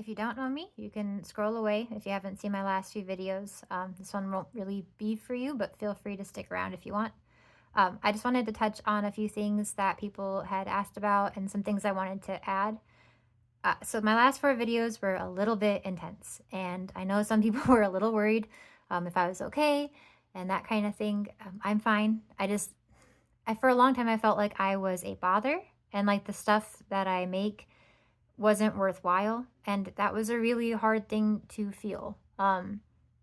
If you don't know me, you can scroll away if you haven't seen my last few videos. This one won't really be for you, but feel free to stick around if you want. I just wanted to touch on a few things that people had asked about and some things I wanted to add. So my last four videos were a little bit intense, and I know some people were a little worried if I was okay and that kind of thing. I'm fine. For a long time, I felt like I was a bother, and like the stuff that I make wasn't worthwhile, and that was a really hard thing to feel. And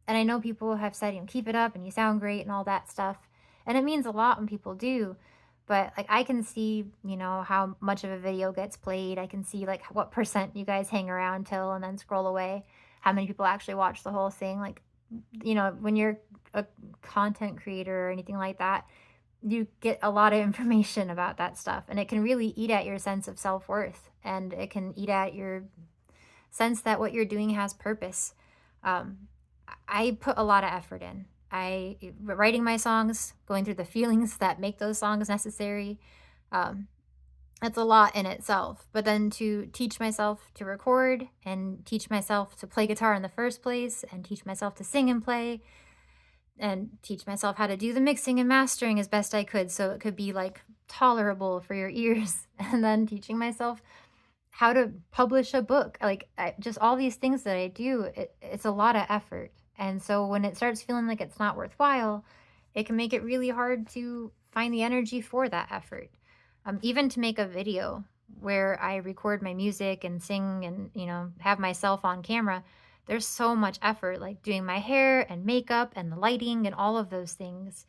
I know people have said, keep it up and you sound great and all that stuff. And it means a lot when people do. But like I can see, how much of a video gets played. I can see like what percent you guys hang around till and then scroll away. How many people actually watch the whole thing. Like, when you're a content creator or anything like that, you get a lot of information about that stuff, and it can really eat at your sense of self-worth, and it can eat at your sense that what you're doing has purpose. um, I put a lot of effort in. Writing my songs, going through the feelings that make those songs necessary. um, it's a lot in itself, but then to teach myself to record and teach myself to play guitar in the first place and teach myself to sing and play and teach myself how to do the mixing and mastering as best I could so it could be like tolerable for your ears and then teaching myself how to publish a book. Just all these things that I do, it's a lot of effort. And so when it starts feeling like it's not worthwhile, it can make it really hard to find the energy for that effort. Even to make a video where I record my music and sing and, have myself on camera, there's so much effort, like doing my hair and makeup and the lighting and all of those things.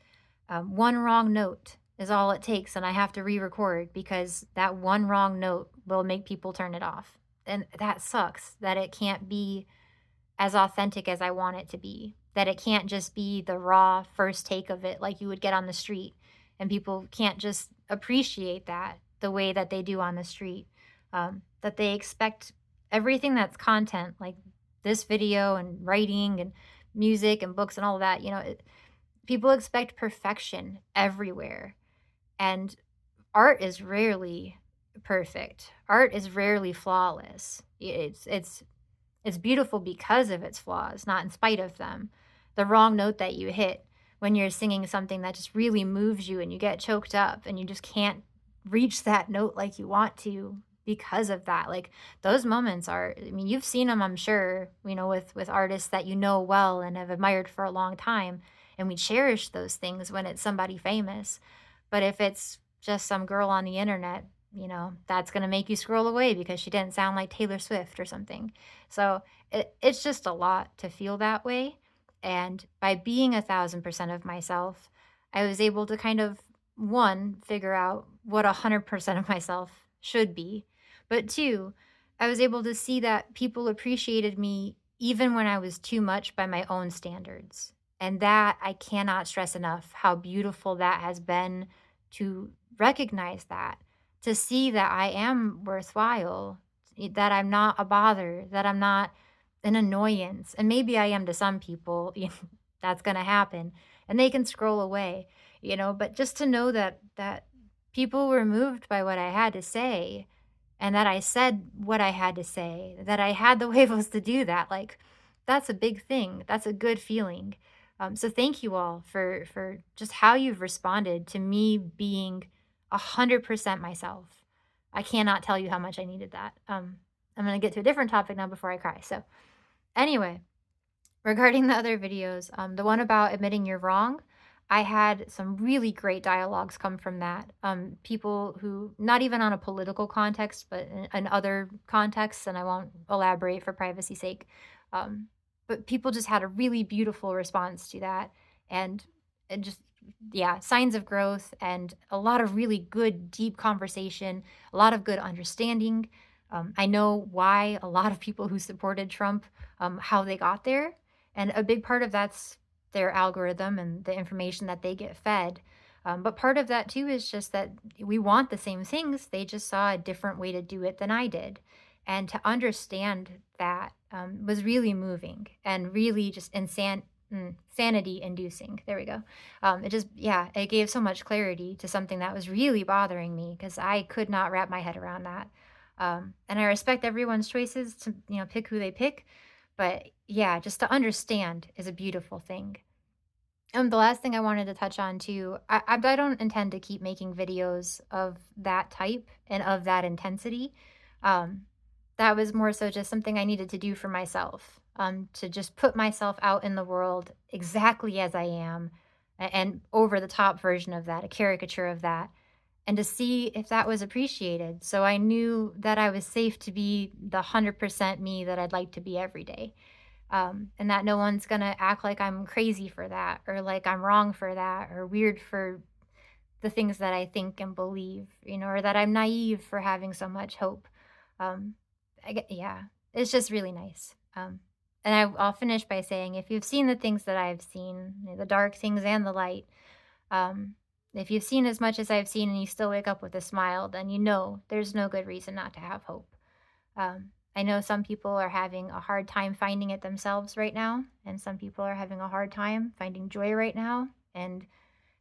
One wrong note is all it takes, and I have to re record because that one wrong note will make people turn it off. And that sucks that it can't be as authentic as I want it to be, that it can't just be the raw first take of it like you would get on the street. And people can't just appreciate that the way that they do on the street. That they expect everything that's content, like this video and writing and music and books and all of that, people expect perfection everywhere. And art is rarely perfect. Art is rarely flawless. It's beautiful because of its flaws, not in spite of them. The wrong note that you hit when you're singing something that just really moves you and you get choked up and you just can't reach that note like you want to because of that. Like those moments are, I mean, you've seen them, I'm sure, with artists that you know well and have admired for a long time, and we cherish those things when it's somebody famous. But if it's just some girl on the internet, that's going to make you scroll away because she didn't sound like Taylor Swift or something. So it's just a lot to feel that way. And by being 1,000% of myself, I was able to kind of, one, figure out what 100% of myself should be. But two, I was able to see that people appreciated me even when I was too much by my own standards. And that I cannot stress enough how beautiful that has been to recognize that, to see that I am worthwhile, that I'm not a bother, that I'm not an annoyance. And maybe I am to some people, that's going to happen and they can scroll away, but just to know that people were moved by what I had to say and that I said what I had to say, that I had the huevos to do that. Like that's a big thing. That's a good feeling. So thank you all for just how you've responded to me being 100% myself. I cannot tell you how much I needed that. I'm gonna get to a different topic now before I cry. So anyway, regarding the other videos, the one about admitting you're wrong, I had some really great dialogues come from that. People who, not even on a political context, but in other contexts, and I won't elaborate for privacy's sake. Um, but people just had a really beautiful response to that. And just, yeah, signs of growth and a lot of really good, deep conversation, a lot of good understanding. I know why a lot of people who supported Trump, how they got there. And a big part of that's their algorithm and the information that they get fed. But part of that too is just that we want the same things. They just saw a different way to do it than I did. And to understand that was really moving and really just sanity inducing. There we go. It just, yeah, it gave so much clarity to something that was really bothering me because I could not wrap my head around that. And I respect everyone's choices to, pick who they pick. But yeah, just to understand is a beautiful thing. The last thing I wanted to touch on too, I don't intend to keep making videos of that type and of that intensity. Um, that was more so just something I needed to do for myself, to just put myself out in the world exactly as I am, and over the top version of that, a caricature of that, and to see if that was appreciated. So I knew that I was safe to be the 100% me that I'd like to be every day, and that no one's gonna act like I'm crazy for that, or like I'm wrong for that, or weird for the things that I think and believe, or that I'm naive for having so much hope. Um, yeah, it's just really nice. And I'll finish by saying, if you've seen the things that I've seen, the dark things and the light, um, if you've seen as much as I've seen and you still wake up with a smile, then you know there's no good reason not to have hope. I know some people are having a hard time finding it themselves right now, and some people are having a hard time finding joy right now, and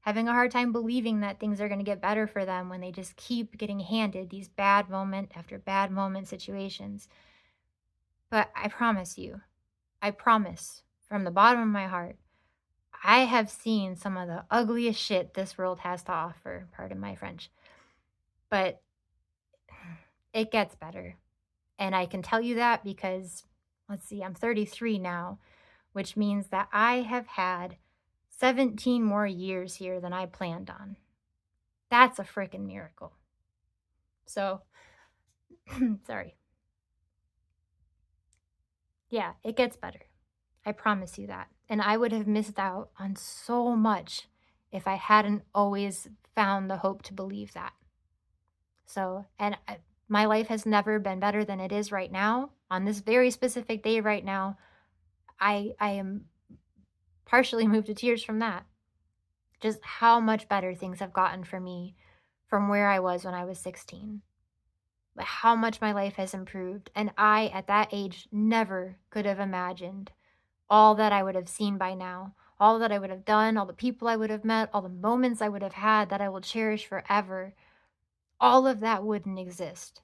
having a hard time believing that things are going to get better for them when they just keep getting handed these bad moment after bad moment situations. But I promise from the bottom of my heart, I have seen some of the ugliest shit this world has to offer, pardon my French, but it gets better. And I can tell you that because, let's see, I'm 33 now, which means that I have had 17 more years here than I planned on. That's a freaking miracle. So, sorry. Yeah, it gets better. I promise you that. And I would have missed out on so much if I hadn't always found the hope to believe that. So, my life has never been better than it is right now. On this very specific day right now, I am partially moved to tears from that. Just how much better things have gotten for me from where I was when I was 16. Like how much my life has improved. And I, at that age, never could have imagined all that I would have seen by now, all that I would have done, all the people I would have met, all the moments I would have had that I will cherish forever. All of that wouldn't exist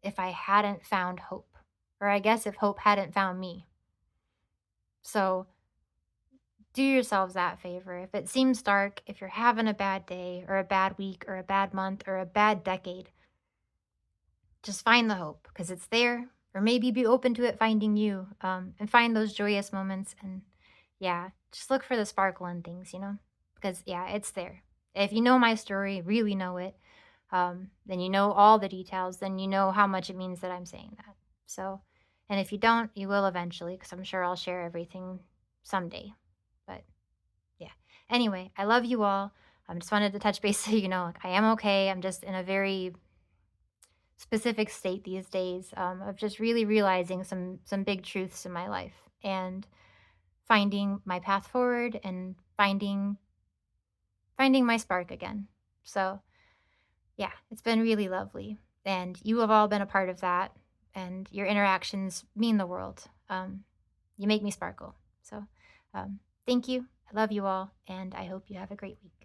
if I hadn't found hope. Or I guess if hope hadn't found me. So do yourselves that favor. If it seems dark, if you're having a bad day or a bad week or a bad month or a bad decade, just find the hope because it's there. Or maybe be open to it finding you, and find those joyous moments. And yeah, just look for the sparkle in things, because yeah, it's there. If you know my story, really know it, then you know all the details, then you know how much it means that I'm saying that. So, and if you don't, you will eventually because I'm sure I'll share everything someday. But yeah. Anyway, I love you all. I just wanted to touch base so you know, like, I am okay. I'm just in a very specific state these days, of just really realizing some big truths in my life and finding my path forward and finding my spark again. So yeah, it's been really lovely, and you have all been a part of that, and your interactions mean the world. You make me sparkle. So thank you. I love you all, and I hope you have a great week.